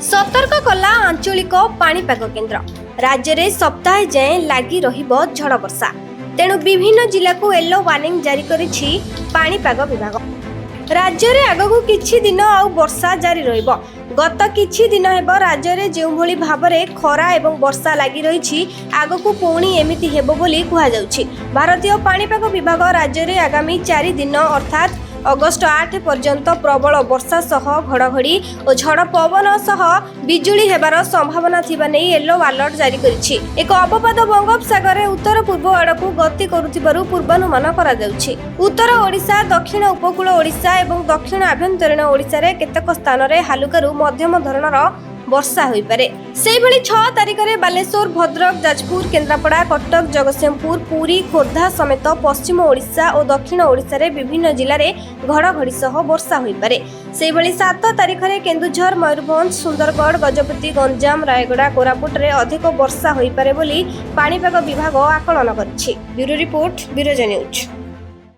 सतर्क कला आंचलिक पाणीपाग केन्द्र। राज्य में सप्ताह जाए लगी रहिबो झड़ वर्षा। तेणु विभिन्न जिला को येलो वार्निंग जारी करिछि पाणीपाग विभाग। राज्य में आगकू किछि दिन आउ वर्षा जारी रहिबो। गत किछि दिन हेबो राज्य में जो भली भाबरे खरा एवं वर्षा लगी रही आगकू पुणी एमिति हेबो बोली कुहा जाउछि। भारतीय पाणीपाग विभाग राज्य में आगामी 4 दिन अर्थात अगस्ट 8 पर्यंत प्रबल वर्षा सह घड़घड़ी और झड़ पवन सह बिजुली हेबार संभावना थिबा नै येलो अलर्ट जारी करिछि। एक अपवाद बंगोपसागर उत्तर पूर्व आड़कू गति करुथिबारु पूर्वानुमान करा जाउछि। उत्तर ओडिशा, दक्षिण उपकूल ओडिशा एवं दक्षिण आभ्यंतरीण ओडिशा रे केतेक स्थान रे हालुकारू मध्यम धरणर वर्षा होई पारे। सेहि भली 6 तारिख रे बालेश्वर, भद्रक, जाजपुर, केन्द्रापड़ा, कटक, जगतसिंहपुर, पुरी, खोर्धा समेत पश्चिम ओडिशा और दक्षिण ओडिशा रे विभिन्न जिल्ला रे घड़घड़ी सह वर्षा होई पारे। सेहि भली 7 तारिख रे केन्दुझर, मयूरभंज, सुंदरगढ़, गजपति, गंजाम, रायगड़ा, कोरापुट रे अधिक वर्षा होई पारे बोली पाणीपाग विभाग आकलन करिछि। Bureau report, Biraja news.